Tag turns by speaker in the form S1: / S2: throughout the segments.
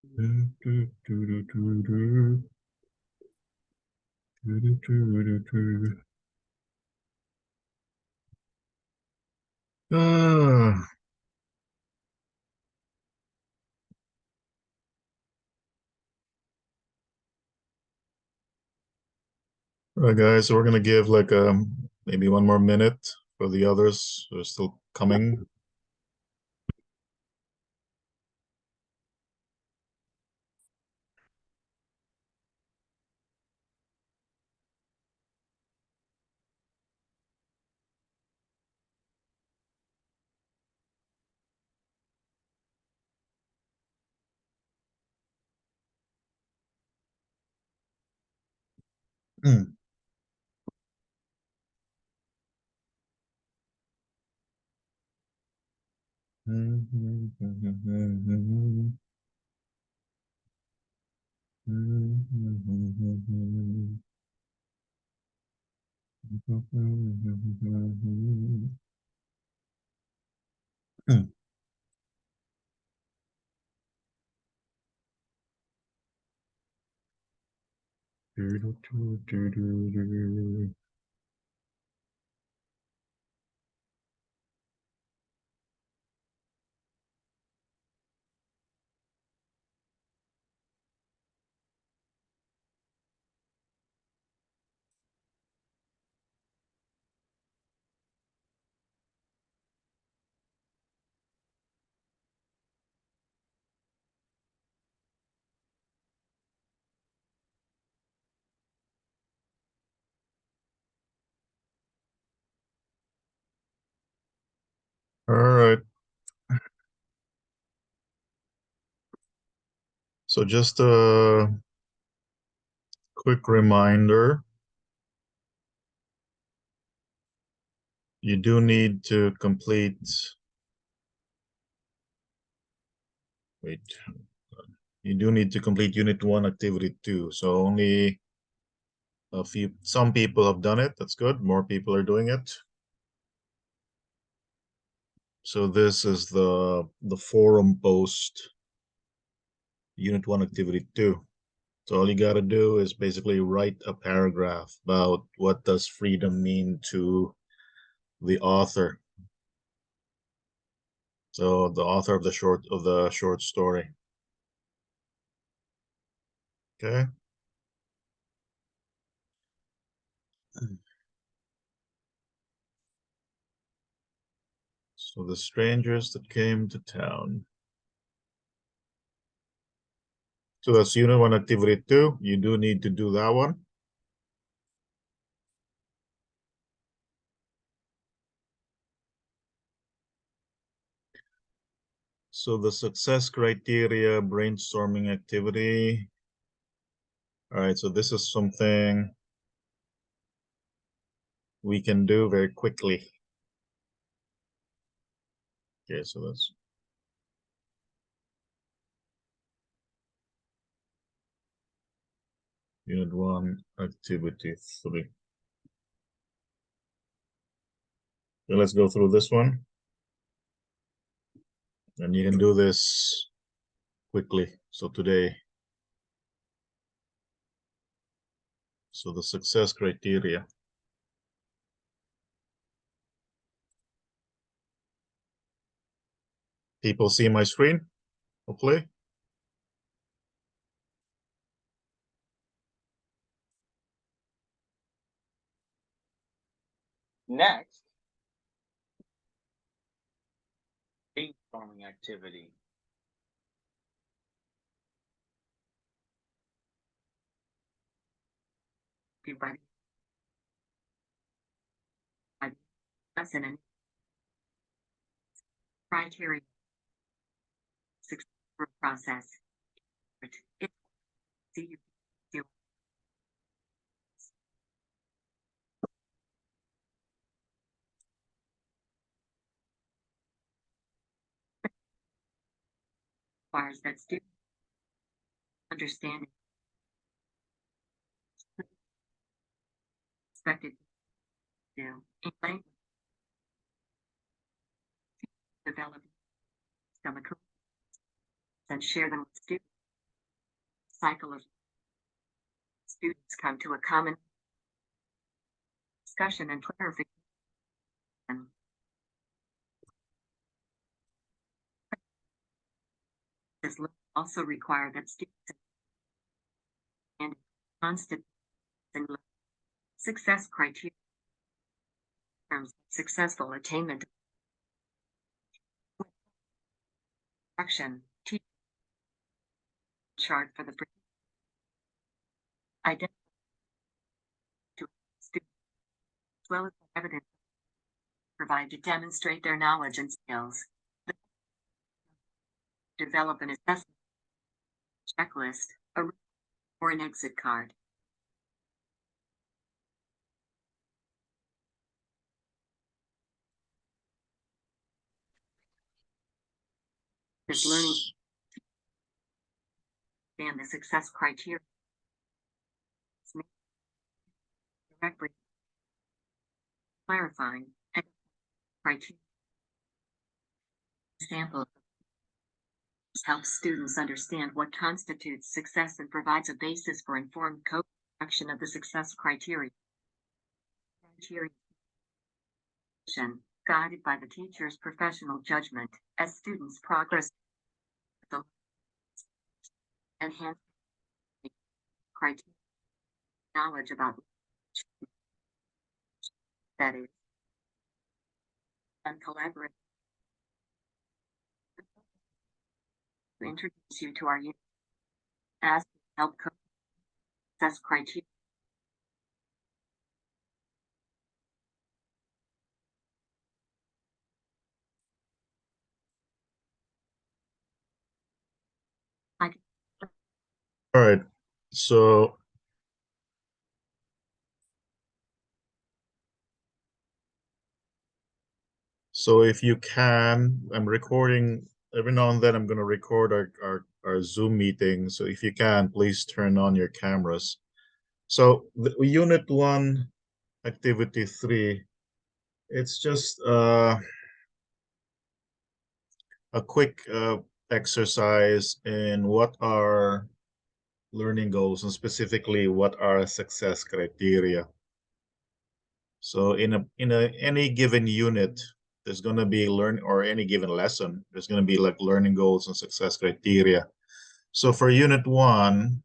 S1: Ah, all right, guys, so we're gonna give like maybe one more minute for the others who are still coming. Hmm. All right. So just a quick reminder, you do need to complete, wait, you do need to complete Unit 1, Activity 2. So only some people have done it. That's good. More people are doing it. So this is the forum post, Unit 1, Activity 2. So all you got to do is basically write a paragraph about what does freedom mean to the author. So the author of the short story. Okay. So the strangers that came to town. So that's Unit 1, Activity 2. You do need to do that one. So the success criteria brainstorming activity. All right, so this is something we can do very quickly. Okay, so that's Unit 1, Activity 3. Okay, let's go through this one. And you can do this quickly. So today, so the success criteria. People see my screen, hopefully.
S2: Next, brainstorming activity. Everybody, lesson and criteria success process. It see you do requires that student understanding expected to do in language, develop some and share them with students. cycle of students come to a common discussion and clarification. This also require that students and constant and success criteria in terms of successful attainment action chart for the identity to students as well as the evidence provided to demonstrate their knowledge and skills. Develop an assessment checklist or an exit card. This learning and the success criteria directly clarifying criteria. Example helps students understand what constitutes success and provides a basis for informed co-action of the success criteria. Guided by the teacher's professional judgment as students progress the enhanced criteria knowledge about that is and collaborate to introduce you to our unit as help success criteria.
S1: All right. So if you can, I'm recording every now and then. I'm going to record our Zoom meeting. So if you can, please turn on your cameras. So the Unit 1, Activity 3, it's just a quick exercise in what are learning goals and specifically what are success criteria. So in any given unit, there's going to be or any given lesson, there's going to be like learning goals and success criteria. So for Unit 1,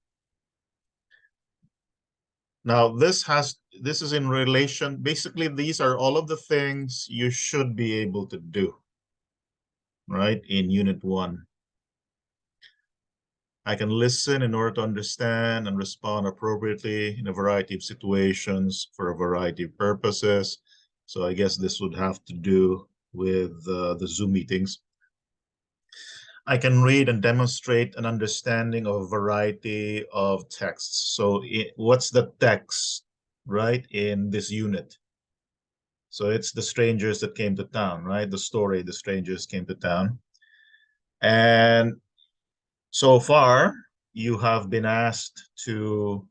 S1: now this is in relation, basically these are all of the things you should be able to do, right, in Unit 1. I can listen in order to understand and respond appropriately in a variety of situations for a variety of purposes. So I guess this would have to do with the Zoom meetings. I can read and demonstrate an understanding of a variety of texts. So what's the text, right, in this unit? So it's the strangers that came to town, right? The story, the strangers came to town. And so far, you have been asked to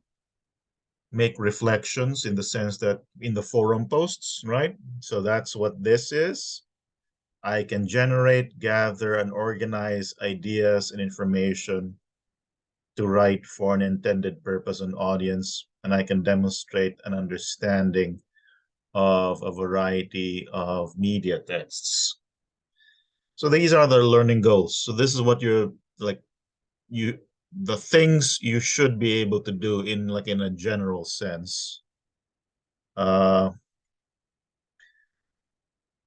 S1: make reflections in the sense that in the forum posts, right? So that's what this is. I can generate, gather, and organize ideas and information to write for an intended purpose and audience, and I can demonstrate an understanding of a variety of media texts. So these are the learning goals. So this is what you're like, the things you should be able to do in a general sense. So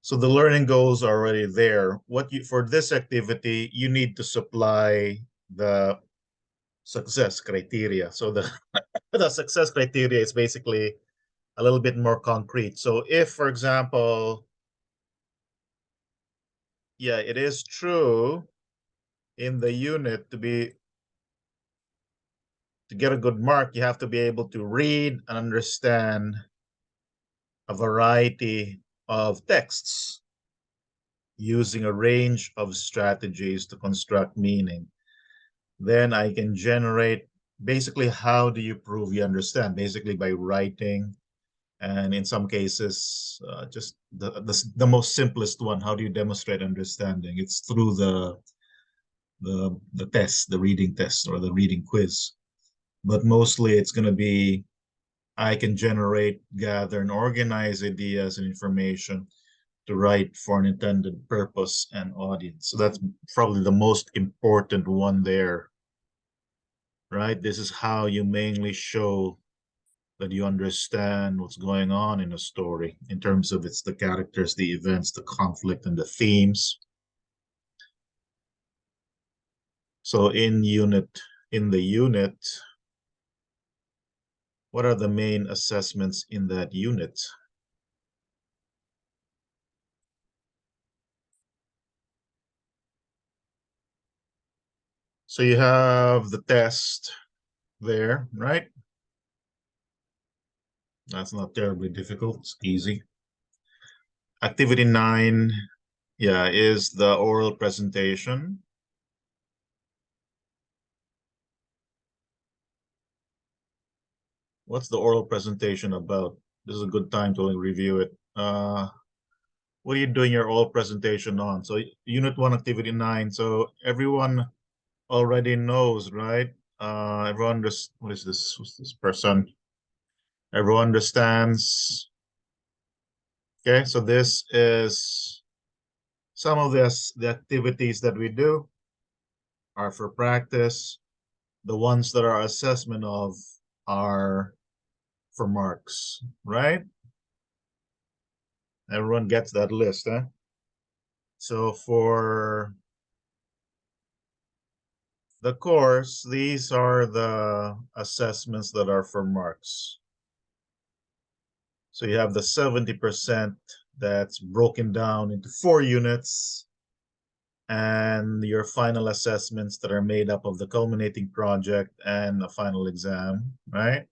S1: the learning goals are already there. For this activity, you need to supply the success criteria. So the success criteria is basically a little bit more concrete. So if, for example, yeah, it is true in the unit to get a good mark, you have to be able to read and understand a variety of texts using a range of strategies to construct meaning. Then I can generate, basically, how do you prove you understand? Basically by writing, and in some cases, just the most simplest one, how do you demonstrate understanding? It's through the test, the reading test or the reading quiz. but mostly it's going to be I can generate, gather, and organize ideas and information to write for an intended purpose and audience. So that's probably the most important one there, right? This is how you mainly show that you understand what's going on in a story in terms of it's the characters, the events, the conflict, and the themes. So in the unit, what are the main assessments in that unit? So you have the test there, right? That's not terribly difficult, it's easy. Activity 9, yeah, is the oral presentation. What's the oral presentation about? This is a good time to review it. What are you doing your oral presentation on? So unit 1, activity 9. So everyone already knows, right? Everyone just, what is this? What's this person? Everyone understands. Okay, so this is some of the activities that we do are for practice. The ones that are assessment of are for marks, right? Everyone gets that list, huh? So for the course, these are the assessments that are for marks. So you have the 70% that's broken down into 4 units, and your final assessments that are made up of the culminating project and a final exam, right?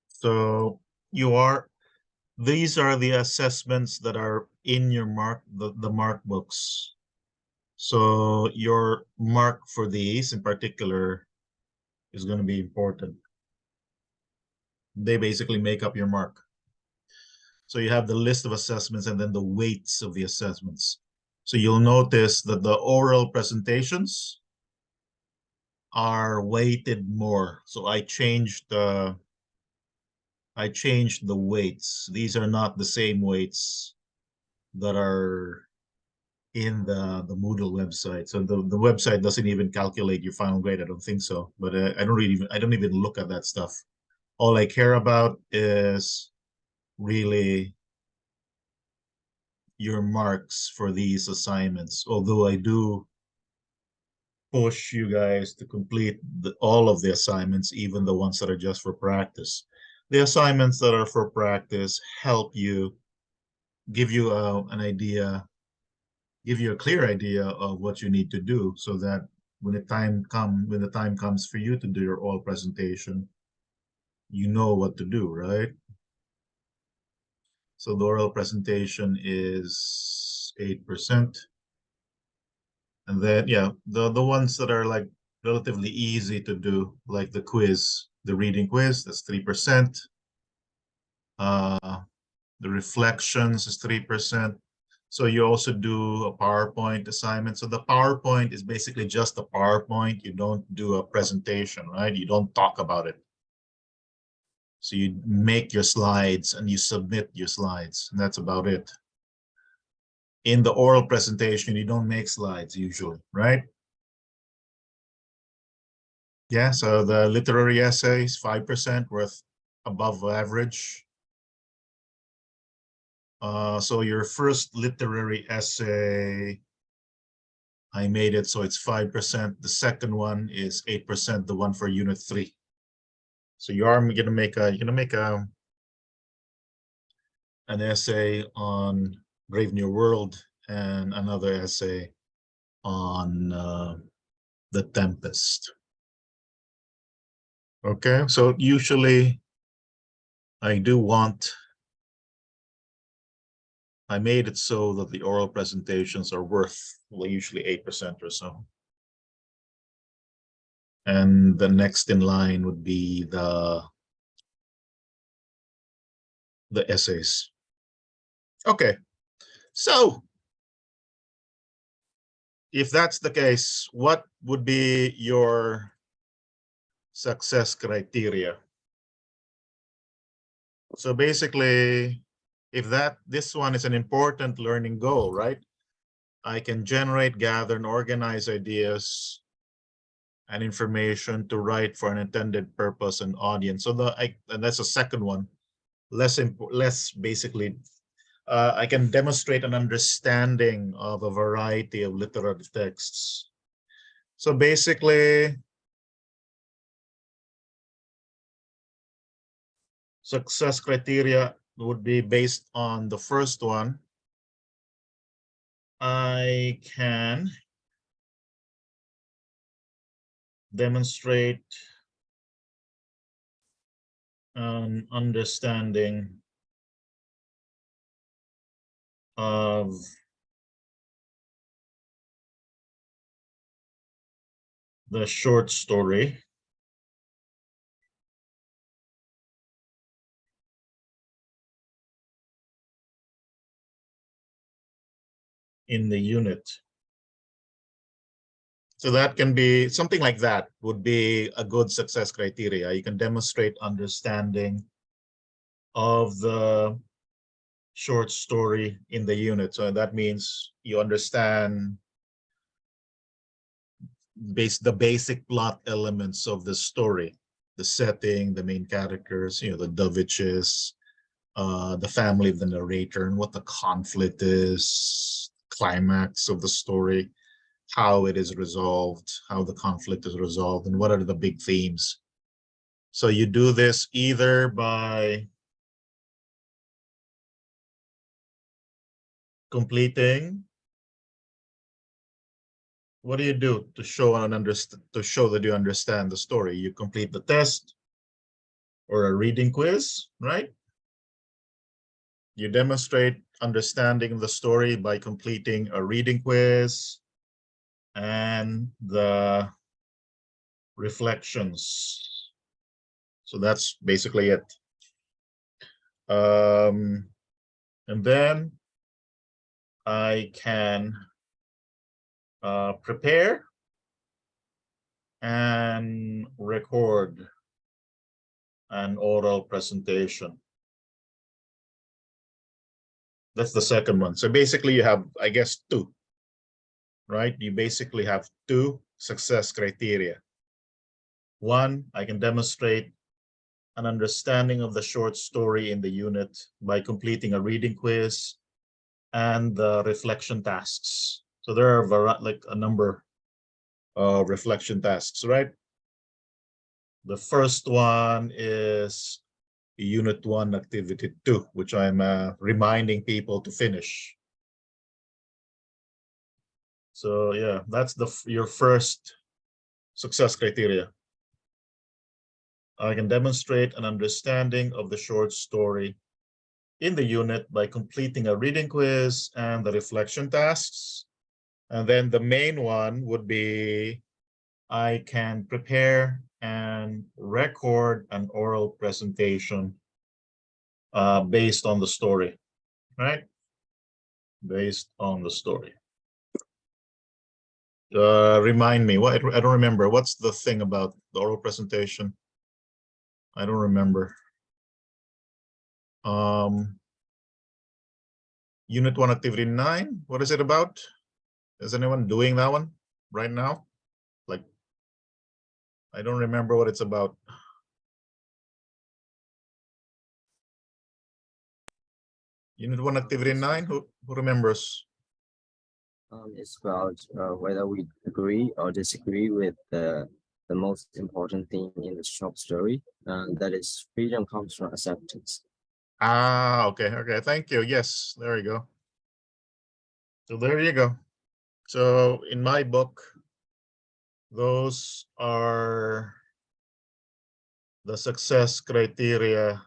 S1: So these are the assessments that are in your the mark books. So your mark for these in particular is going to be important. They basically make up your mark. So you have the list of assessments and then the weights of the assessments. So you'll notice that the oral presentations are weighted more. So I changed the weights. These are not the same weights that are in the Moodle website. So the website doesn't even calculate your final grade. I don't think so. But I don't even look at that stuff. All I care about is really your marks for these assignments. Although I do push you guys to complete all of the assignments, even the ones that are just for practice. The assignments that are for practice help you, give you an idea, give you a clear idea of what you need to do, so that when the time comes for you to do your oral presentation, you know what to do, right? So the oral presentation is 8%. And then, yeah, the ones that are like relatively easy to do, like the quiz, the reading quiz, that's 3%. The reflections is 3%. So you also do a PowerPoint assignment. So the PowerPoint is basically just a PowerPoint. You don't do a presentation, right? You don't talk about it. So you make your slides and you submit your slides, and that's about it. In the oral presentation, you don't make slides usually, right? Yeah, so the literary essay is 5% worth above average. So your first literary essay, I made it so it's 5%. The second one is 8%, the one for unit 3. So you are gonna make an essay on Brave New World and another essay on The Tempest. Okay, so usually I made it so that the oral presentations are worth, well, usually 8% or so. And the next in line would be the the essays. Okay, so if that's the case, what would be your success criteria? So basically, if this one is an important learning goal, right? I can generate, gather, and organize ideas and information to write for an intended purpose and audience. So and that's the second one. Less basically, I can demonstrate an understanding of a variety of literary texts. So basically, success criteria would be based on the first one. I can demonstrate an understanding of the short story in the unit. So that can be something like that would be a good success criteria. You can demonstrate understanding of the short story in the unit. So that means you understand the basic plot elements of the story, the setting, the main characters, the Doviches, the family of the narrator, and what the conflict is, climax of the story, how it is resolved, how the conflict is resolved, and what are the big themes. So you do this either by completing. What do you do to show that you understand the story? You complete the test or a reading quiz, right? You demonstrate understanding the story by completing a reading quiz and the reflections. So that's basically it. And then I can prepare and record an oral presentation. That's the second one. So basically you have, I guess, two, right? You basically have two success criteria. One, I can demonstrate an understanding of the short story in the unit by completing a reading quiz and the reflection tasks. So there are like a number of reflection tasks, right? The first one is Unit 1, Activity 2, which I'm reminding people to finish. So yeah, that's your first success criteria. I can demonstrate an understanding of the short story in the unit by completing a reading quiz and the reflection tasks. And then the main one would be I can prepare and record an oral presentation based on the story, right? Based on the story. Remind me, I don't remember. What's the thing about the oral presentation? I don't remember. Unit 1, Activity 9, what is it about? Is anyone doing that one right now? Like, I don't remember what it's about. Unit 1, Activity 9, who remembers?
S3: It's about whether we agree or disagree with the most important thing in the short story, that is freedom comes from acceptance.
S1: Ah, okay, thank you. Yes, there you go. So there you go. So in my book, those are the success criteria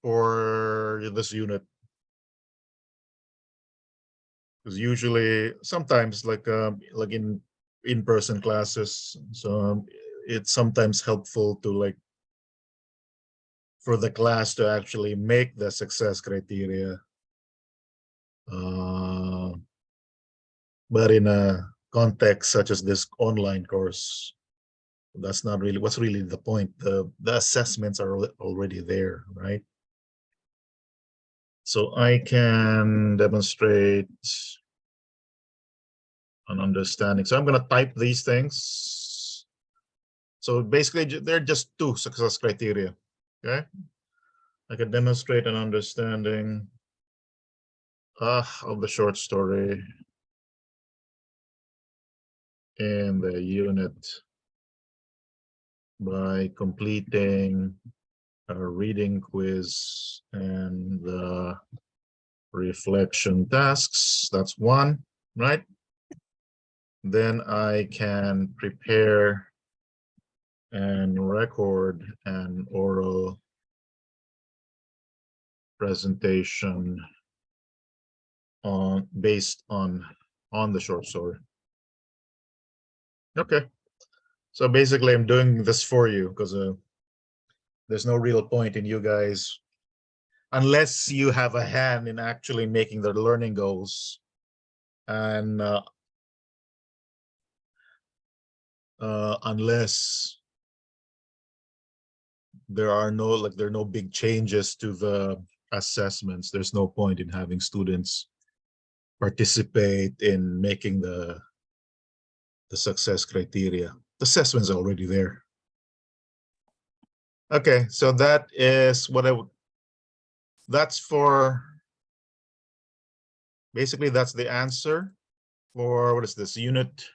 S1: for this unit. Because usually, sometimes like in in-person classes. So it's sometimes helpful to like for the class to actually make the success criteria. But in a context such as this online course, that's not really what's really the point. The assessments are already there, right? So I can demonstrate an understanding. So I'm going to type these things. So basically, they're just two success criteria. Okay. I can demonstrate an understanding of the short story in the unit by completing a reading quiz and the reflection tasks. That's one, right? Then I can prepare and record an oral presentation based on the short story. Okay, so basically I'm doing this for you because there's no real point in you guys unless you have a hand in actually making the learning goals, and unless there are no big changes to the assessments, there's no point in having students participate in making the success criteria. The assessment's already there. Okay, so that is what I would, that's for, basically that's the answer for, what is this, unit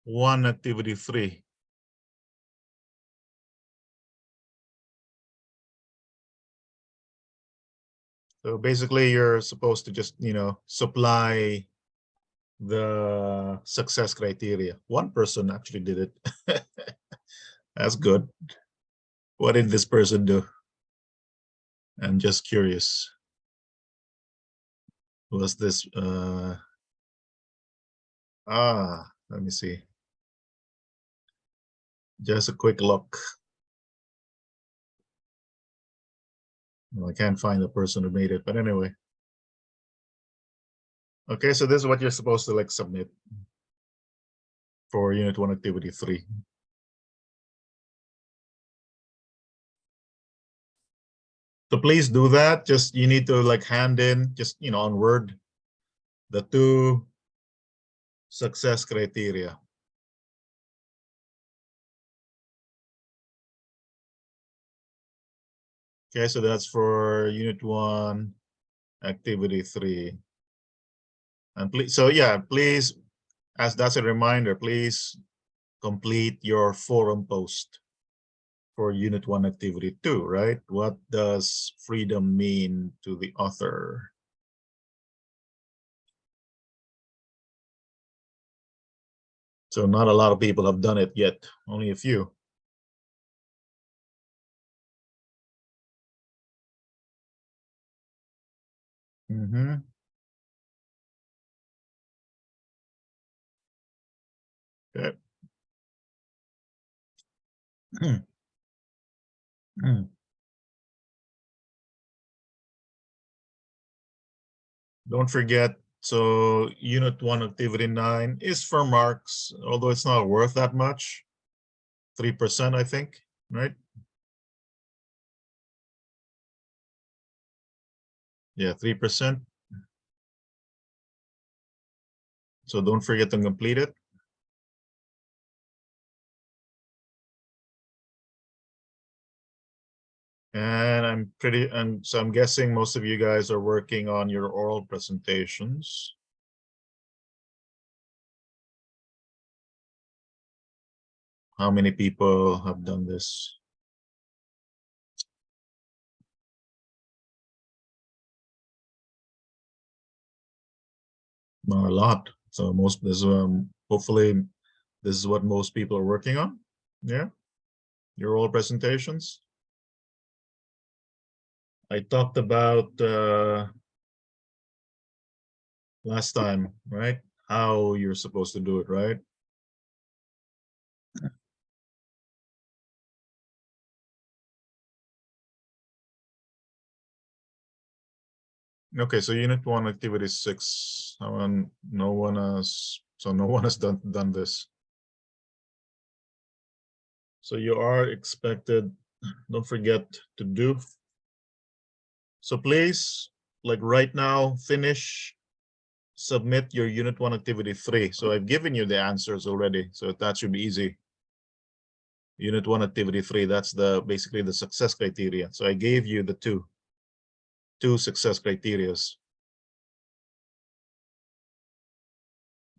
S1: 1, activity 3. So basically you're supposed to just, supply the success criteria. One person actually did it. That's good. What did this person do? I'm just curious. Was this let me see. Just a quick look. Well, I can't find the person who made it, but anyway. Okay, so this is what you're supposed to like submit for unit 1, activity 3. So please do that. Just you need to like hand in, just on Word, the 2 success criteria. Okay, so that's for unit 1, activity 3. And please, so yeah, please, as that's a reminder, please complete your forum post for unit 1, activity 2, right? What does freedom mean to the author? So not a lot of people have done it yet, only a few. Mm-hmm. Okay. Don't forget, so unit 1, activity 9 is for marks, although it's not worth that much. 3%, I think, right? Yeah, 3%. So don't forget to complete it. And so I'm guessing most of you guys are working on your oral presentations. How many people have done this? Not a lot. So hopefully this is what most people are working on. Yeah, your oral presentations. I talked about last time, right? how you're supposed to do it, right? Okay, so Unit 1, Activity 6. No one has done this. So you are expected, don't forget to do. So please, like right now, submit your Unit 1, Activity 3. So I've given you the answers already, so that should be easy. Unit 1, Activity 3, that's basically the success criteria. So I gave you the two success criterias.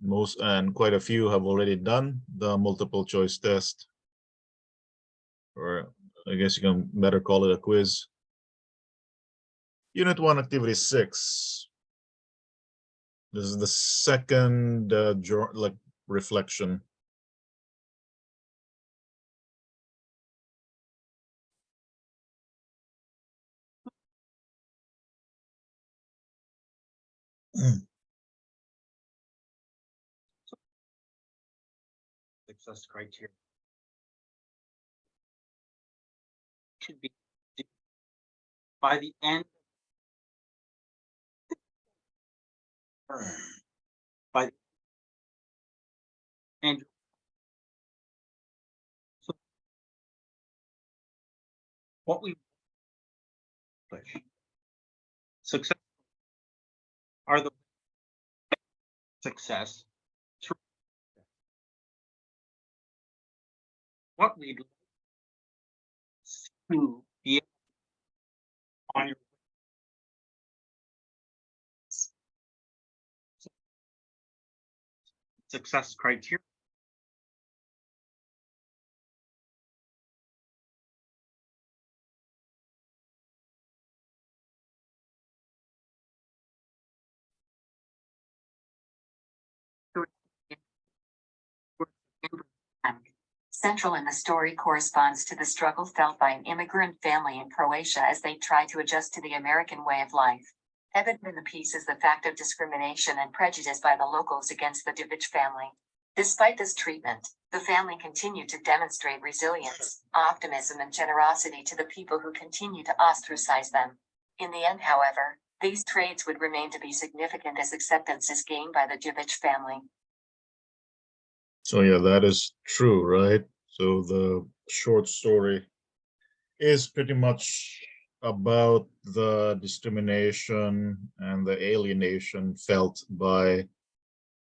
S1: Most and quite a few have already done the multiple choice test, or I guess you can better call it a quiz. Unit 1, Activity 6. This is the second reflection.
S4: Success criteria should be by the end by the end. So what we success are the success through what we'd like to be on your success criteria.
S2: Central in the story corresponds to the struggle felt by an immigrant family in Croatia as they try to adjust to the American way of life. Evident in the piece is the fact of discrimination and prejudice by the locals against the Divic family. Despite this treatment, the family continued to demonstrate resilience, optimism, and generosity to the people who continue to ostracize them. In the end, however, these traits would remain to be significant as acceptance is gained by the Divic family.
S1: So yeah, that is true, right? So the short story is pretty much about the discrimination and the alienation felt by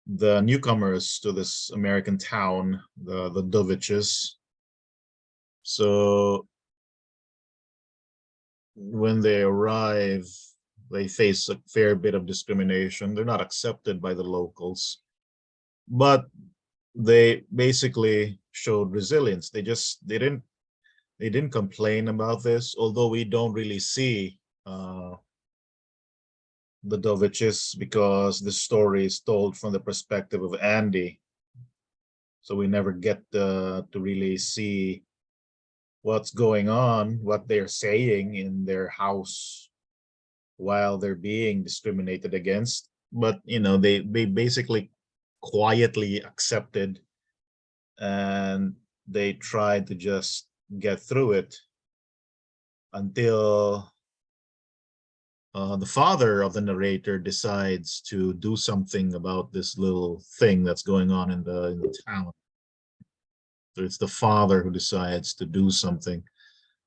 S1: the newcomers to this American town, the Doviches. So when they arrive, they face a fair bit of discrimination. They're not accepted by the locals, but they basically showed resilience. They didn't complain about this, although we don't really see the Doviches because the story is told from the perspective of Andy. So we never get to really see what's going on, what they're saying in their house while they're being discriminated against. But they basically quietly accepted, and they tried to just get through it until the father of the narrator decides to do something about this little thing that's going on in the town. So it's the father who decides to do something.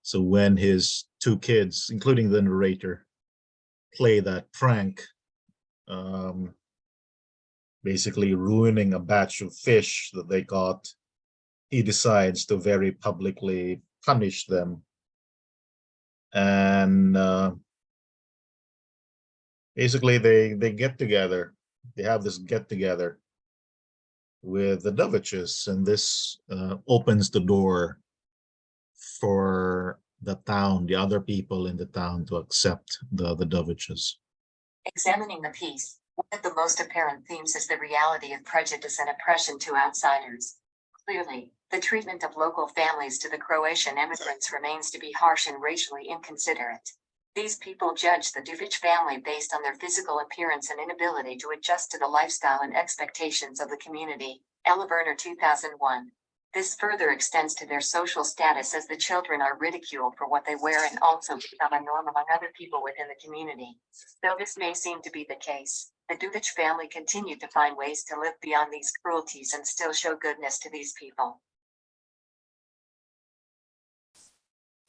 S1: So when his two kids, including the narrator, play that prank, basically ruining a batch of fish that they caught, he decides to very publicly punish them. And basically they get together. They have this get together with the Doviches, and this opens the door for the town, the other people in the town, to accept the Doviches.
S2: Examining the piece, one of the most apparent themes is the reality of prejudice and oppression to outsiders. Clearly, the treatment of local families to the Croatian immigrants remains to be harsh and racially inconsiderate. These people judge the Duvich family based on their physical appearance and inability to adjust to the lifestyle and expectations of the community. Eliverner 2001. This further extends to their social status as the children are ridiculed for what they wear and also become a norm among other people within the community. Though this may seem to be the case, the Duvich family continued to find ways to live beyond these cruelties and still show goodness to these people.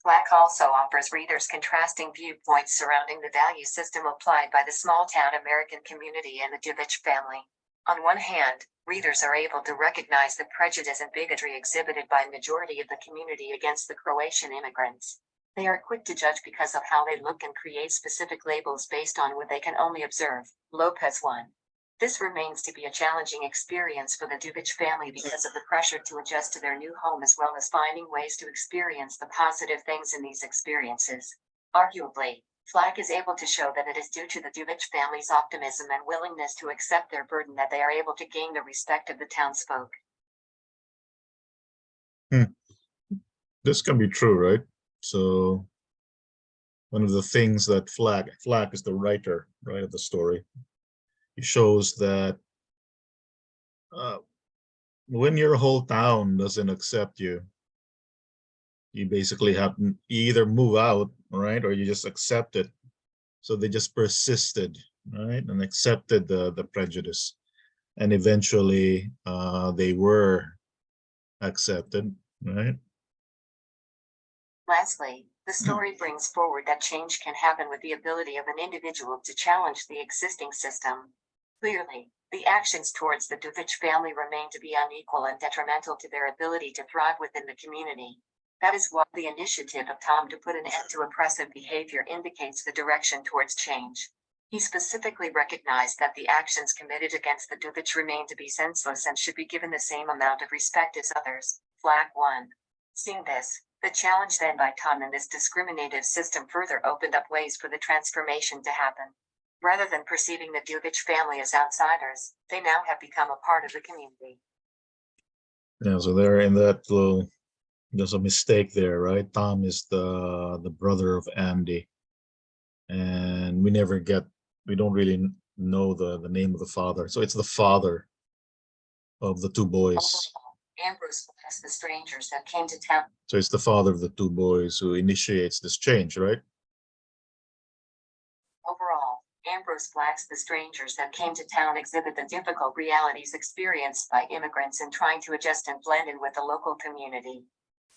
S2: Flack also offers readers contrasting viewpoints surrounding the value system applied by the small-town American community and the Duvich family. On one hand, readers are able to recognize the prejudice and bigotry exhibited by the majority of the community against the Croatian immigrants. They are quick to judge because of how they look and create specific labels based on what they can only observe. Lopez 1. This remains to be a challenging experience for the Duvich family because of the pressure to adjust to their new home as well as finding ways to experience the positive things in these experiences. Arguably, Flack is able to show that it is due to the Duvich family's optimism and willingness to accept their burden that they are able to gain the respect of the townsfolk.
S1: This can be true, right? So one of the things that Flack is the writer, right, of the story. He shows that when your whole town doesn't accept you, you basically have you either move out, right, or you just accept it. So they just persisted, right, and accepted the prejudice, and eventually they were accepted, right?
S2: Lastly, the story brings forward that change can happen with the ability of an individual to challenge the existing system. Clearly, the actions towards the Duvich family remain to be unequal and detrimental to their ability to thrive within the community. That is why the initiative of Tom to put an end to oppressive behavior indicates the direction towards change. He specifically recognized that the actions committed against the Duvich remain to be senseless and should be given the same amount of respect as others. Flag 1. Seeing this, the challenge then by Tom in this discriminative system further opened up ways for the transformation to happen. Rather than perceiving the Duvich family as outsiders, they now have become a part of the community.
S1: Yeah, so there in that little, there's a mistake there, right? Tom is the brother of Andy, and we don't really know the name of the father. So it's the father of the two boys.
S2: Ambrose blacks the strangers that came to town.
S1: So it's the father of the two boys who initiates this change, right?
S2: Overall, Ambrose blacks the strangers that came to town exhibit the difficult realities experienced by immigrants in trying to adjust and blend in with the local community.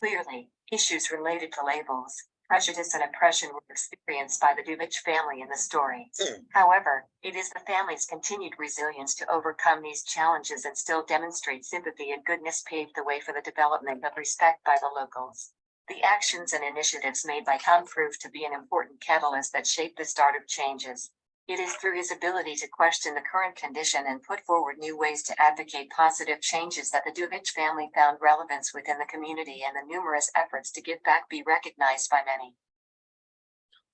S2: Clearly, issues related to labels, prejudice and oppression were experienced by the Duvich family in the story. However, it is the family's continued resilience to overcome these challenges and still demonstrate sympathy and goodness paved the way for the development of respect by the locals. The actions and initiatives made by Tom proved to be an important catalyst that shaped the start of changes. It is through his ability to question the current condition and put forward new ways to advocate positive changes that the Duvich family found relevance within the community, and the numerous efforts to give back be recognized by many.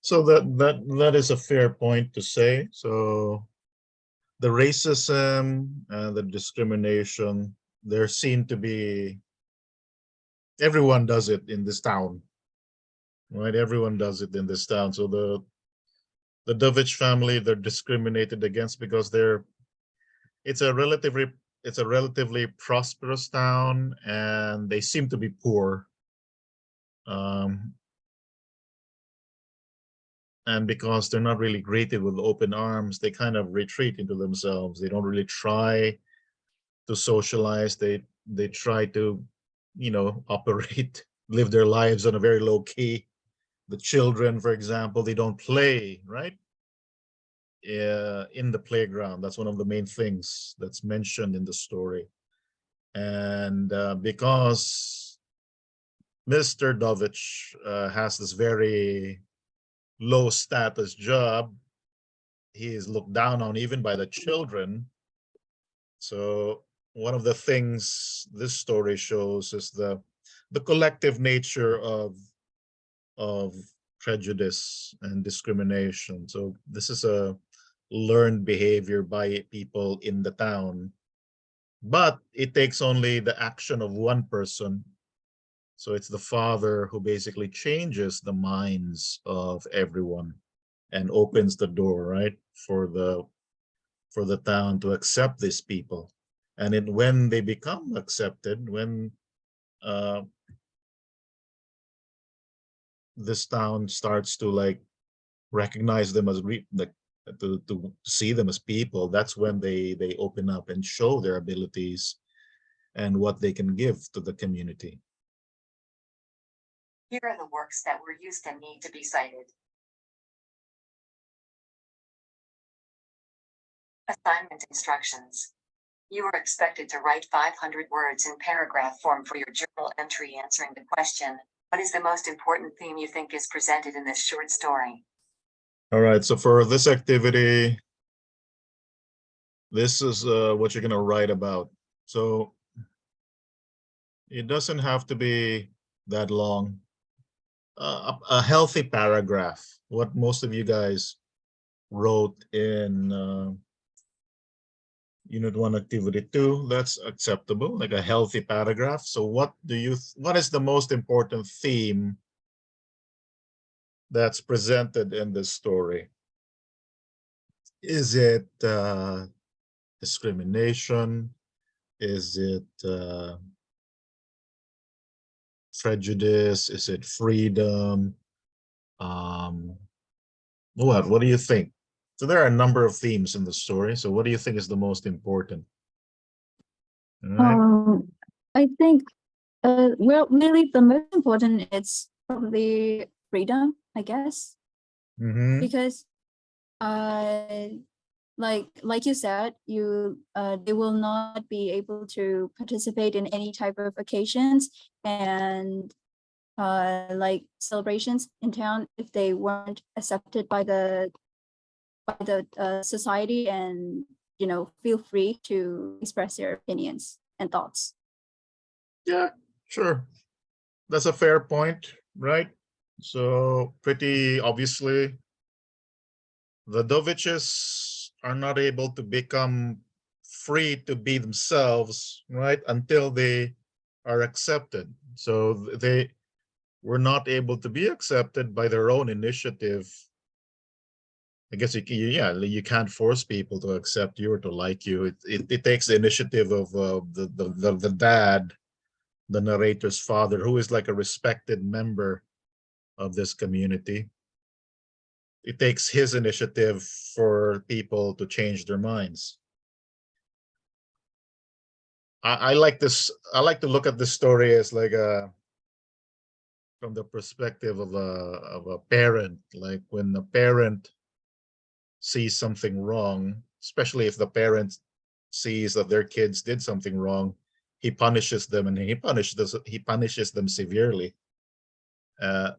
S1: So that is a fair point to say. So the racism and the discrimination, there seem to be, everyone does it in this town, right? Everyone does it in this town. So the Duvich family, they're discriminated against because it's a relatively prosperous town, and they seem to be poor. And because they're not really greeted with open arms, they kind of retreat into themselves. They don't really try to socialize. They try to, operate, live their lives on a very low key. The children, for example, they don't play, right? In the playground. That's one of the main things that's mentioned in the story. And because Mr. Dovich has this very low status job, he is looked down on even by the children. So one of the things this story shows is the collective nature of prejudice and discrimination. So this is a learned behavior by people in the town, but it takes only the action of one person. So it's the father who basically changes the minds of everyone. and opens the door, right, for the town to accept these people. And when they become accepted, when uh, this town starts to like recognize them as to see them as people, that's when they open up and show their abilities and what they can give to the community.
S2: Here are the works that were used and need to be cited. Assignment instructions. You are expected to write 500 words in paragraph form for your journal entry answering the question, what is the most important theme you think is presented in this short story?
S1: All right, so for this activity, this is what you're going to write about. So it doesn't have to be that long. A healthy paragraph, what most of you guys wrote in Unit 1, Activity 2, that's acceptable, like a healthy paragraph. So what is the most important theme that's presented in this story? Is it discrimination? Is it prejudice? Is it freedom? What do you think? So there are a number of themes in the story. So what do you think is the most important? All right.
S5: I think, well, really the most important is probably freedom, I guess,
S1: Mm-hmm.
S5: because, like you said, they will not be able to participate in any type of occasions and like celebrations in town if they weren't accepted by the society, and feel free to express their opinions and thoughts.
S1: Yeah, sure. That's a fair point, right? So pretty obviously, the Doviches are not able to become free to be themselves, right, until they are accepted. So they were not able to be accepted by their own initiative. I guess you can't force people to accept you or to like you. It takes the initiative of the dad, the narrator's father, who is like a respected member of this community. It takes his initiative for people to change their minds. I like this. I like to look at this story as like from the perspective of a parent. Like when a parent sees something wrong, especially if the parent sees that their kids did something wrong, he punishes them, and he punishes them severely. Uh,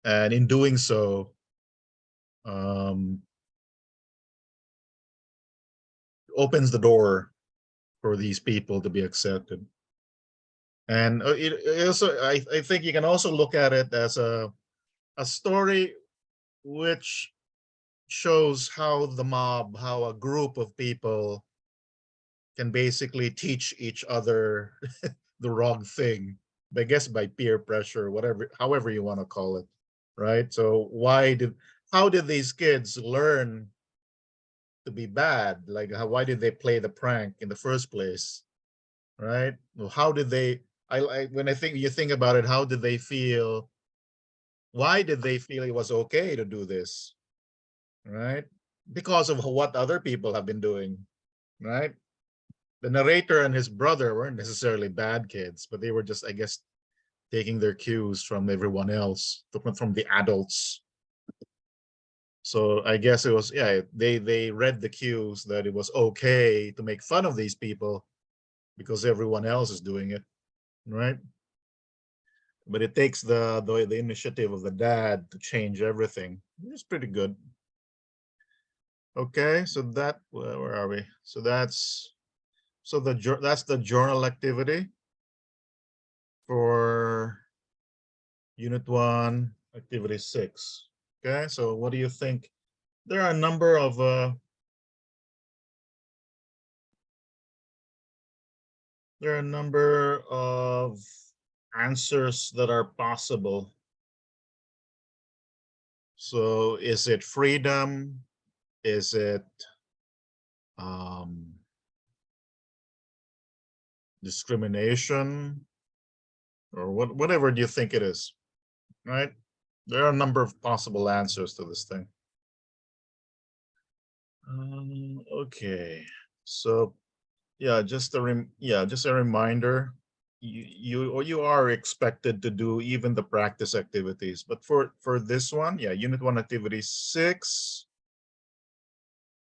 S1: and in doing so, um, opens the door for these people to be accepted. And it also, I think you can also look at it as a story which shows how the mob, how a group of people can basically teach each other the wrong thing, I guess by peer pressure, whatever, however you want to call it, right? So how did these kids learn to be bad? Like, why did they play the prank in the first place, right? Well, how did they? When you think about it, how did they feel? Why did they feel it was okay to do this, right? Because of what other people have been doing, right? The narrator and his brother weren't necessarily bad kids, but they were just, I guess, taking their cues from everyone else, from the adults. So I guess it was, yeah, they read the cues that it was okay to make fun of these people because everyone else is doing it, right? But it takes the initiative of the dad to change everything. It's pretty good. Okay, so where are we? So that's the journal activity for Unit 1, Activity 6. Okay, so what do you think? There are a number of answers that are possible. So is it freedom? Is it discrimination? Or whatever do you think it is, right? There are a number of possible answers to this thing. Okay, so yeah, just a reminder. You are expected to do even the practice activities, but for this one, yeah, Unit 1 Activity 6,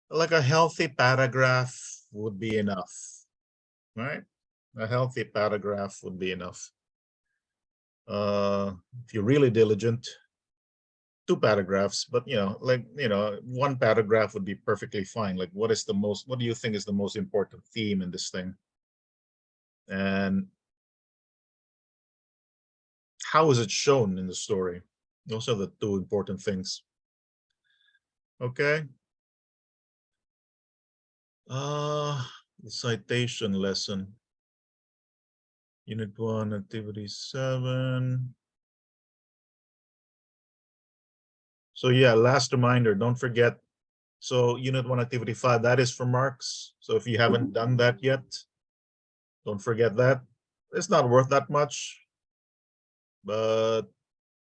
S1: like a healthy paragraph would be enough, right? A healthy paragraph would be enough. If you're really diligent, 2 paragraphs, but one paragraph would be perfectly fine. Like, what do you think is the most important theme in this thing? And how is it shown in the story? Those are the 2 important things. Okay. The citation lesson. Unit 1, Activity 7. So yeah, last reminder, don't forget. So Unit 1, Activity 5, that is for marks. So if you haven't done that yet, don't forget that. It's not worth that much, but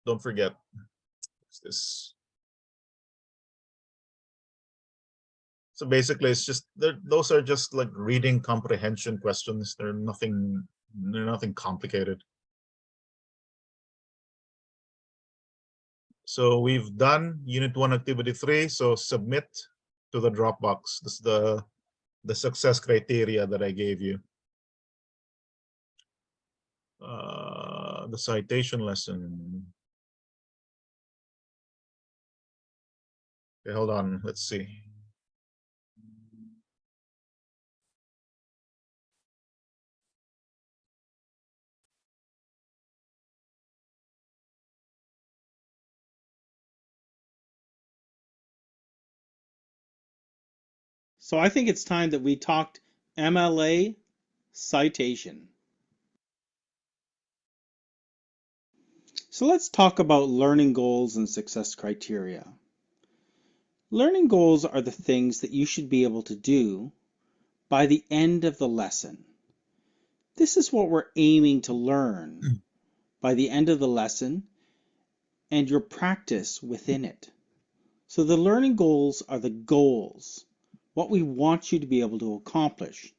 S1: don't forget. What's this? So basically, it's just those are just like reading comprehension questions. They're nothing complicated. So we've done Unit 1, Activity 3. So submit to the Dropbox. This is the success criteria that I gave you. The citation lesson. Okay, hold on. Let's see.
S6: So I think it's time that we talked MLA citation. So let's talk about learning goals and success criteria. Learning goals are the things that you should be able to do by the end of the lesson. This is what we're aiming to learn by the end of the lesson and your practice within it. So the learning goals are the goals, what we want you to be able to accomplish.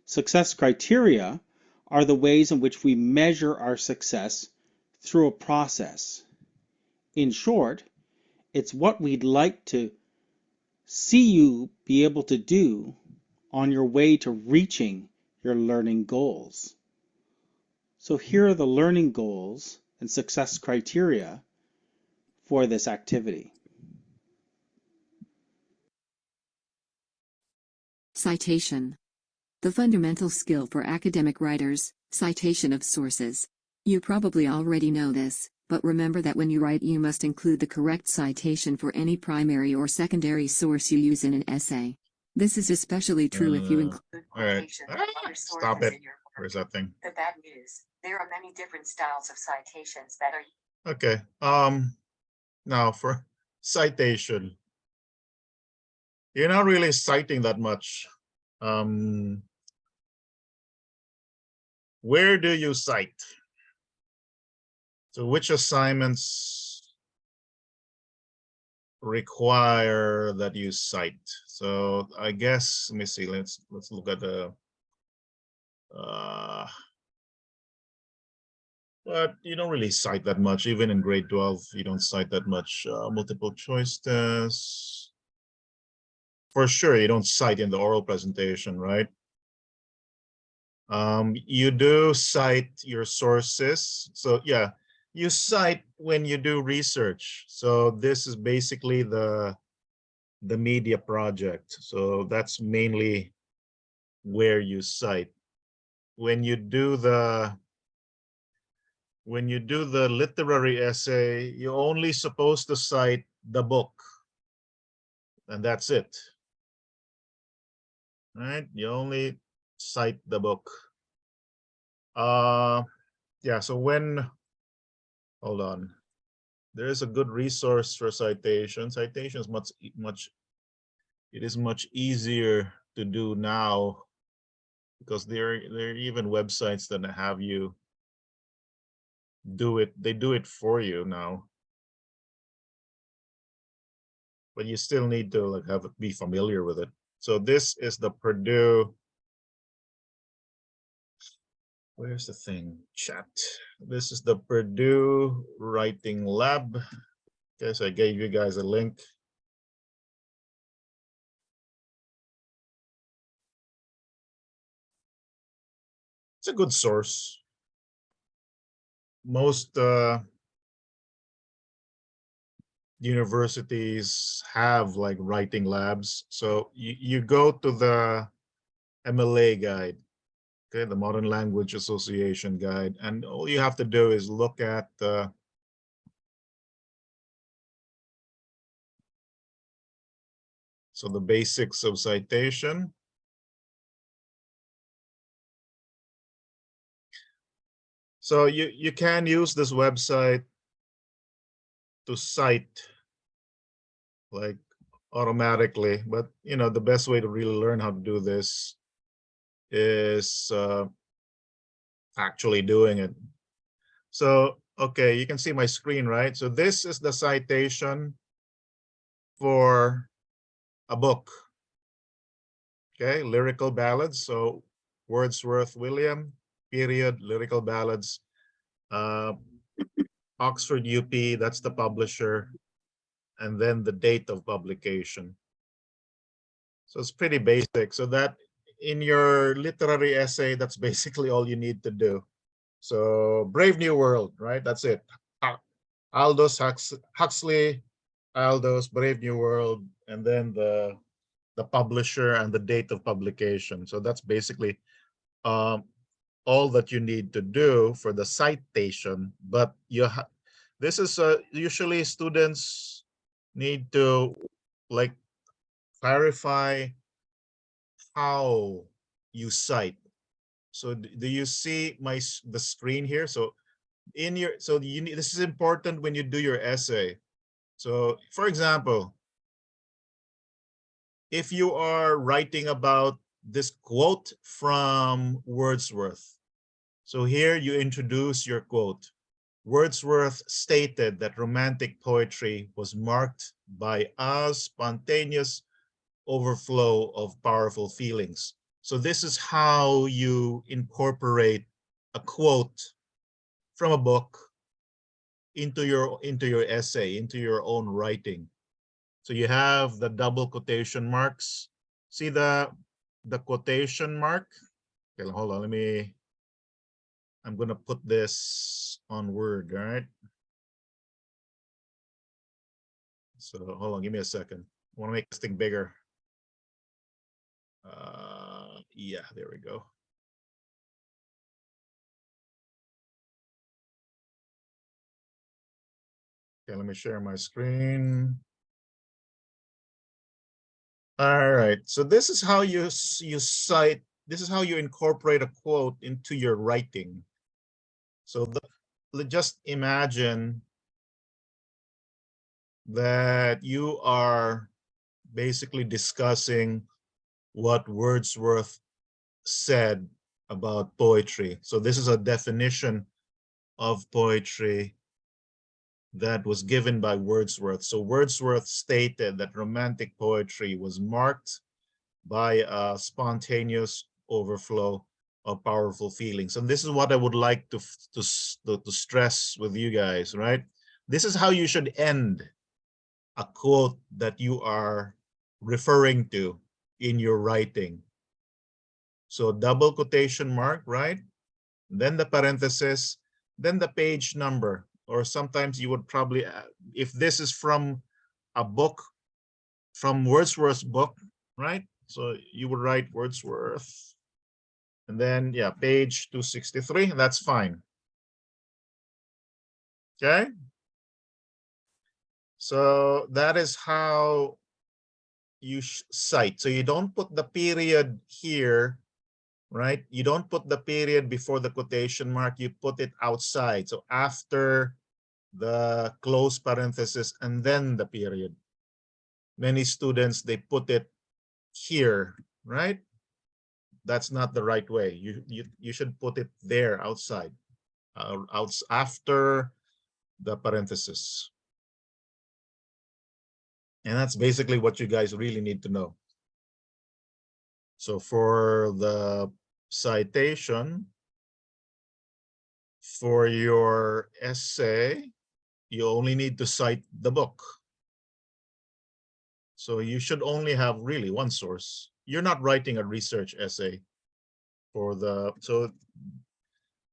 S6: Success criteria are the ways in which we measure our success through a process. In short, it's what we'd like to see you be able to do on your way to reaching your learning goals. So here are the learning goals and success criteria for this activity.
S7: Citation. The fundamental skill for academic writers, citation of sources. You probably already know this, but remember that when you write you must include the correct citation for any primary or secondary source you use in an essay. This is especially true if you include
S1: All right.
S2: quotation and other
S1: Stop
S2: sources
S1: it.
S2: in your work.
S1: Where's that thing?
S2: The bad news, there are many different styles of citations that are
S1: Okay. Now for citation, you're not really citing that much. Where do you cite? So which assignments require that you cite? So I guess, let me see, let's look at the but you don't really cite that much. Even in grade 12, you don't cite that much. Multiple choice tests. For sure, you don't cite in the oral presentation, right? You do cite your sources. So yeah, you cite when you do research. So this is basically the media project. So that's mainly where you cite. When you do the literary essay, you're only supposed to cite the book, and that's it. Right? You only cite the book. Yeah, so hold on. there is a good resource for citation. Citation is it is much easier to do now because there are even websites that have you do it. They do it for you now, but you still need to like be familiar with it. So this is the Purdue. Where's the thing? Chat. This is the Purdue Writing Lab. Guess I gave you guys a link. It's a good source. Most universities have like writing labs. So you go to the MLA guide, okay, the Modern Language Association guide, and all you have to do is look at so the basics of citation. So you can use this website to cite like automatically, but you know the best way to really learn how to do this is actually doing it. So okay, you can see my screen, right? So this is the citation for a book. Okay, lyrical ballads. So Wordsworth William, period, lyrical ballads. Oxford UP, that's the publisher, and then the date of publication. So it's pretty basic. So that in your literary essay, that's basically all you need to do. So Brave New World, right? That's it. Aldous Huxley, Aldous, Brave New World, and then the publisher and the date of publication. So that's basically all that you need to do for the citation. But this is usually students need to like clarify how you cite. So do you see the screen here? So you need, this is important when you do your essay. So for example, if you are writing about this quote from Wordsworth, so here you introduce your quote. Wordsworth stated that romantic poetry was marked by a spontaneous overflow of powerful feelings. So this is how you incorporate a quote from a book into your essay, into your own writing. So you have the double quotation marks. See the quotation mark? Okay, hold on, I'm gonna put this on Word, all right? So hold on, give me a second. I want to make this thing bigger. Yeah, there we go. Okay, let me share my screen. All right, so this is how you cite, this is how you incorporate a quote into your writing. So just imagine that you are basically discussing what Wordsworth said about poetry. So this is a definition of poetry that was given by Wordsworth. So Wordsworth stated that romantic poetry was marked by a spontaneous overflow of powerful feelings. And this is what I would like to stress with you guys, right? This is how you should end a quote that you are referring to in your writing. So double quotation mark, right? Then the parenthesis, then the page number, or sometimes you would probably, if this is from a book, from Wordsworth's book, right? So you would write Wordsworth, and then, yeah, page 263, that's fine. Okay? So that is how you cite. So you don't put the period here, right? You don't put the period before the quotation mark, you put it outside. So after the close parenthesis, and then the period. Many students, they put it here, right? That's not the right way. You should put it there outside, after the parenthesis. And that's basically what you guys really need to know. So for the citation, for your essay, you only need to cite the book. So you should only have really one source. You're not writing a research essay for the, so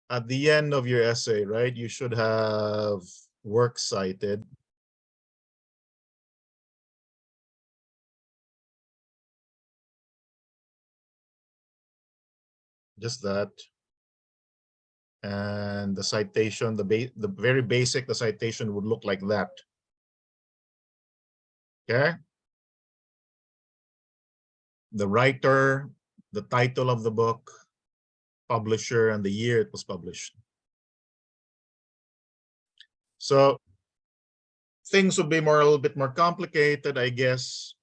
S1: at the end of your essay, right, you should have work cited. Just that. And the citation, the very basic, the citation would look like that. Okay. The writer, the title of the book, publisher, and the year it was published. So things would be a little bit more complicated, I guess,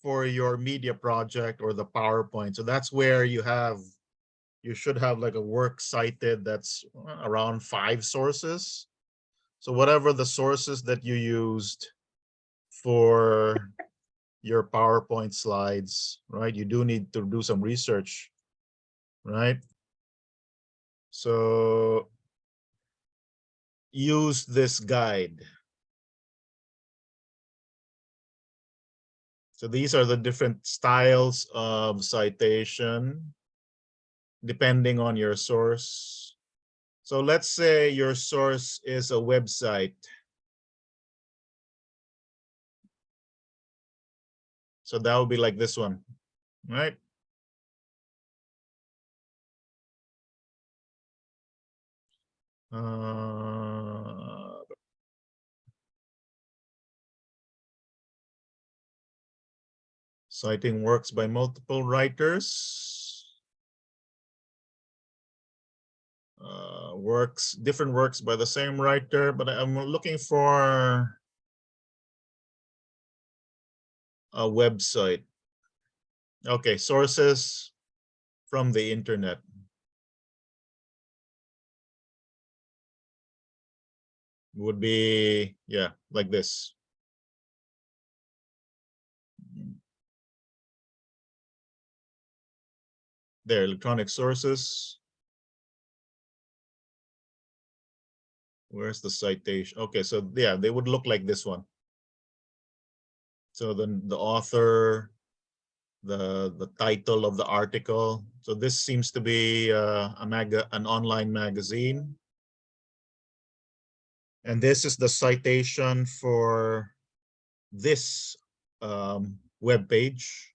S1: for your media project or the PowerPoint. So that's where you should have like a work cited that's around 5 sources. So whatever the sources that you used for your PowerPoint slides, right? You do need to do some research, right? So use this guide. So these are the different styles of citation depending on your source. So let's say your source is a website. So that would be like this one, right? Citing works by multiple writers. Different works by the same writer, but I'm looking for a website. Okay, sources from the internet. Would be, yeah, like this. There, electronic sources. Where's the citation? Okay, so yeah, they would look like this one. So then the author, the title of the article. So this seems to be an online magazine. And this is the citation for this web page.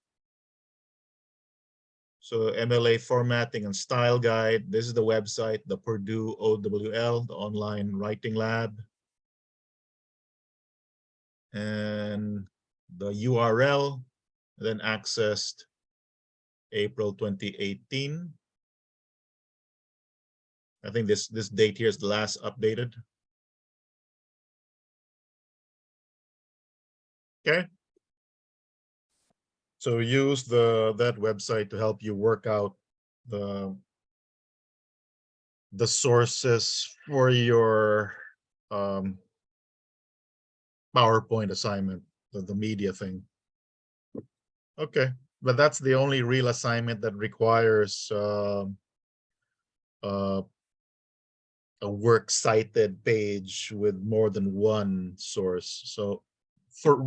S1: So MLA formatting and style guide. This is the website, the Purdue OWL, the online writing lab. And the URL, then accessed April 2018. I think this date here is the last updated. Okay. So use that website to help you work out the sources for your PowerPoint assignment, the media thing. Okay, but that's the only real assignment that requires a works cited page with more than one source. So for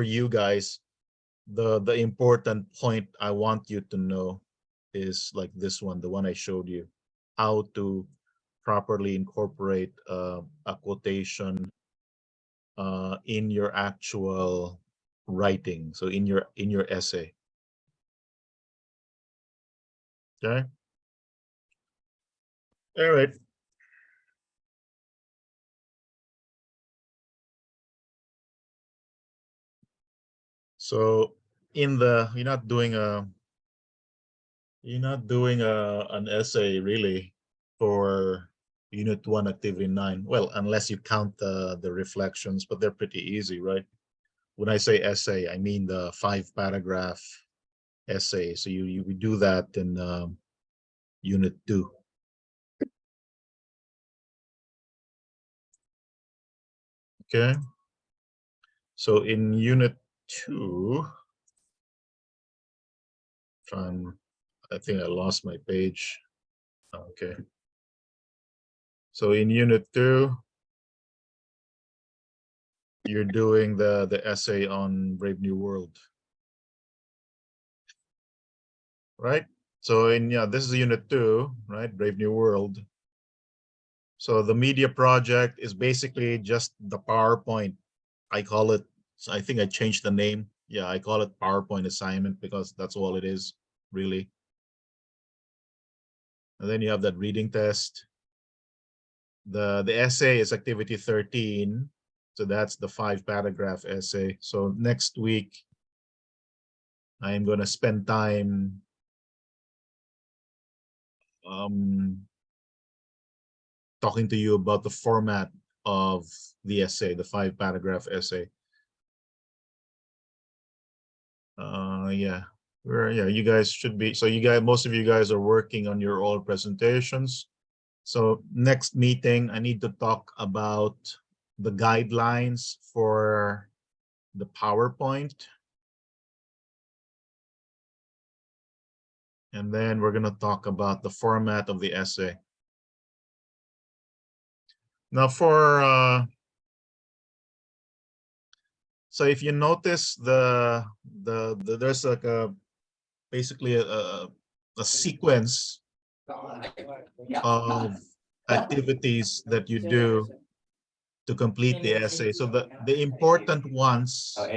S1: you guys, the important point I want you to know is like this one, the one I showed you, how to properly incorporate a quotation in your actual writing, so in your essay. Okay. All right. So in the you're not doing an essay really for Unit 1, Activity 9. Well, unless you count the reflections, but they're pretty easy, right? When I say essay, I mean the 5-paragraph essay. So we do that in Unit 2. Okay. So in Unit 2, I think I lost my page. Okay. So in Unit 2, you're doing the essay on Brave New World, right? So this is Unit 2, right? Brave New World. So the media project is basically just the PowerPoint. I call it, I think I changed the name. Yeah, I call it PowerPoint assignment because that's all it is, really. And then you have that reading test. The essay is activity 13. So that's the 5-paragraph essay. So next week, I'm going to spend time talking to you about the format of the essay, the 5-paragraph essay. Yeah, you guys should be. So most of you guys are working on your oral presentations. So next meeting, I need to talk about the guidelines for the PowerPoint. And then we're going to talk about the format of the essay. Now so if you notice there's like basically a sequence of activities that you do to complete the essay. So the important ones are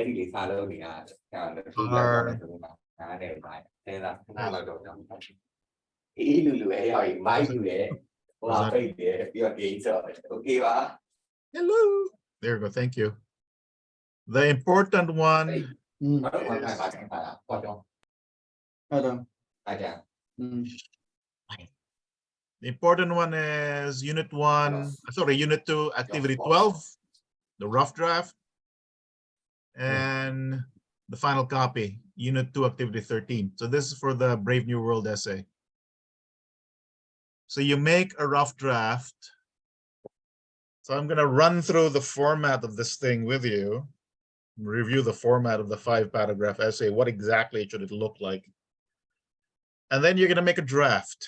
S1: hello. There you go. Thank you. The important one is the important one is Unit 2, Activity 12, the rough draft, and the final copy, Unit 2, Activity 13. So this is for the Brave New World essay. So you make a rough draft. So I'm going to run through the format of this thing with you, review the format of the 5-paragraph essay. What exactly should it look like? And then you're going to make a draft.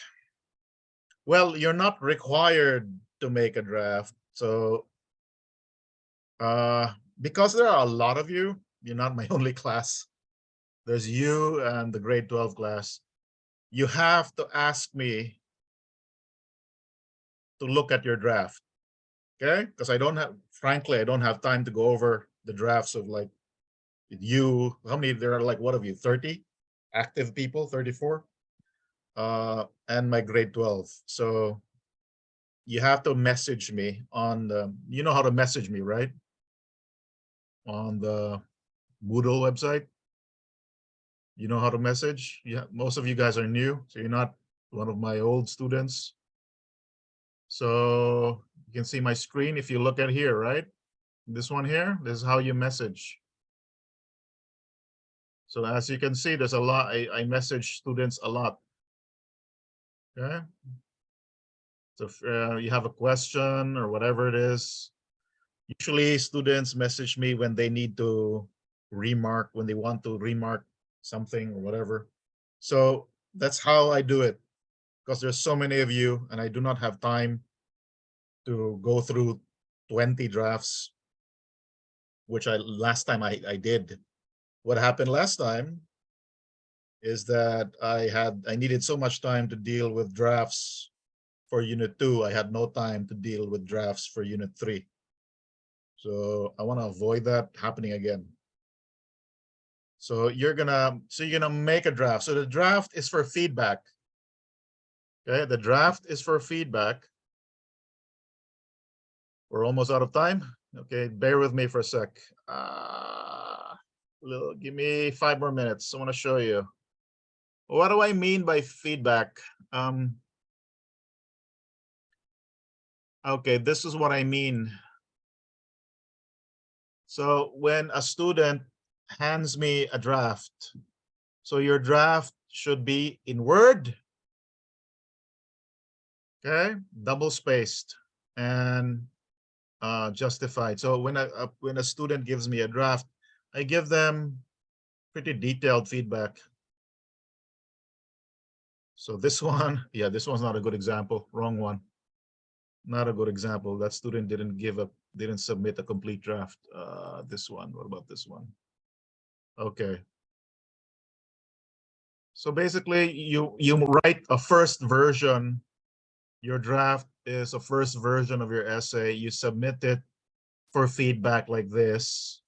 S1: Well, you're not required to make a draft. So because there are a lot of you, you're not my only class. There's you and the grade 12 class. You have to ask me to look at your draft, okay? Because frankly, I don't have time to go over the drafts of like you. How many? There are like, what of you? 30 active people, 34, and my grade 12. So you have to message me on the, you know how to message me, right? On the Moodle website. You know how to message? Yeah, most of you guys are new, so you're not one of my old students. So you can see my screen if you look at here, right? This one here, this is how you message. So as you can see, there's a lot, I message students a lot. Okay. So if you have a question or whatever it is, usually students message me when they need to when they want to remark something or whatever. So that's how I do it, because there's so many of you and I do not have time to go through 20 drafts, which last time I did. What happened last time is that I needed so much time to deal with drafts for Unit 2. I had no time to deal with drafts for Unit 3. So I want to avoid that happening again. So you're gonna make a draft. So the draft is for feedback. Okay, the draft is for feedback. We're almost out of time. Okay, bear with me for a sec. Give me 5 more minutes. I want to show you. What do I mean by feedback? Okay, this is what I mean. So when a student hands me a draft, so your draft should be in Word, okay, double spaced and justified. So when a student gives me a draft, I give them pretty detailed feedback. So this one, yeah, this one's not a good example. Wrong one. Not a good example. That student didn't submit a complete draft. This one, what about this one? Okay. So basically you write a first version. Your draft is a first version of your essay. You submit it for feedback like this.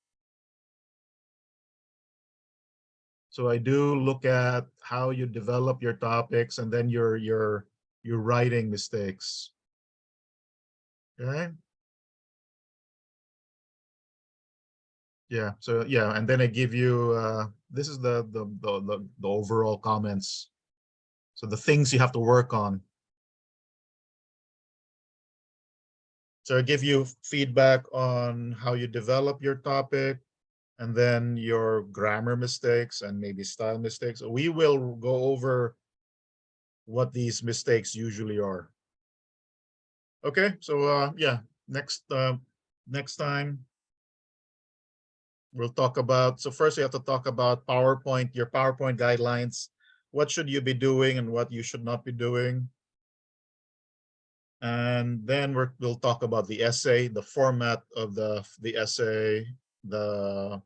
S1: So I do look at how you develop your topics and then your writing mistakes. Okay. Yeah. So yeah, and then I give you this is the overall comments. So the things you have to work on. So I give you feedback on how you develop your topic, and then your grammar mistakes and maybe style mistakes. We will go over what these mistakes usually are. Okay, so yeah, next time we'll talk about, so first you have to talk about PowerPoint, your PowerPoint guidelines, what should you be doing and what you should not be doing. And then we'll talk about the essay, the format of the essay, the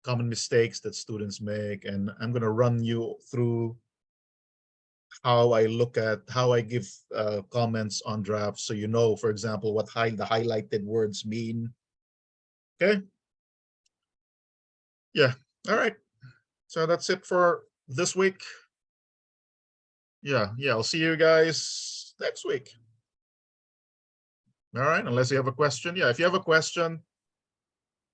S1: common mistakes that students make, and I'm going to run you through how I give comments on drafts, so you know, for example, what the highlighted words mean. Okay. Yeah. All right. So that's it for this week. Yeah. I'll see you guys next week. All right. Unless you have a question. Yeah. If you have a question,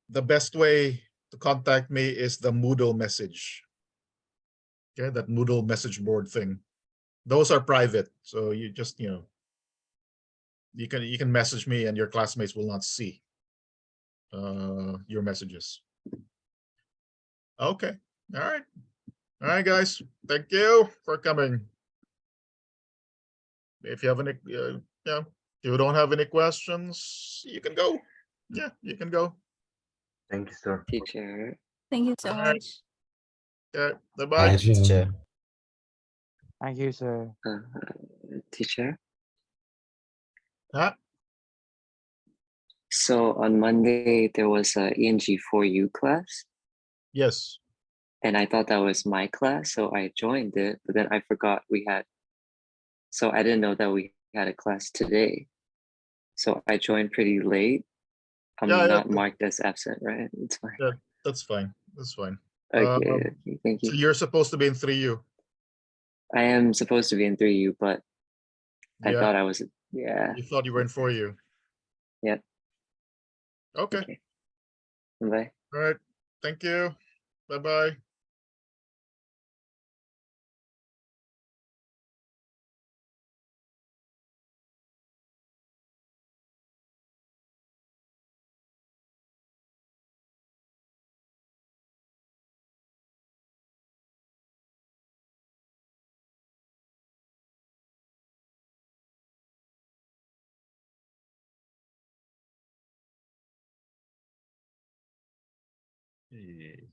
S1: the best way to contact me is the Moodle message. Okay. That Moodle message board thing. Those are private. So you just, you can message me and your classmates will not see your messages. Okay. All right. All right, guys. Thank you for coming. If you have any, yeah, if you don't have any questions, you can go. Yeah, you can go.
S8: Thank you, sir.
S3: Teacher.
S5: Thank you so
S1: All right.
S5: much.
S1: Okay. Bye-bye.
S8: Bye, teacher.
S9: Thank you, sir.
S3: Teacher.
S1: Huh?
S3: So on Monday there was a ENG3U class,
S1: Yes.
S3: and I thought that was my class, so I joined it. But then I forgot so I didn't know that we had a class today. So I joined pretty late. I'm
S1: Yeah,
S3: not marked as absent, right? It's fine.
S1: yeah, that's fine. That's fine.
S3: Okay, thank
S1: So
S3: you.
S1: you're supposed to be in 3U.
S3: I am supposed to be in 3U, but I
S1: Yeah.
S3: thought I was, yeah.
S1: You thought you were in 4U.
S3: Yep.
S1: Okay.
S3: Okay. Bye.
S1: All right. Thank you. Bye-bye. Yeah.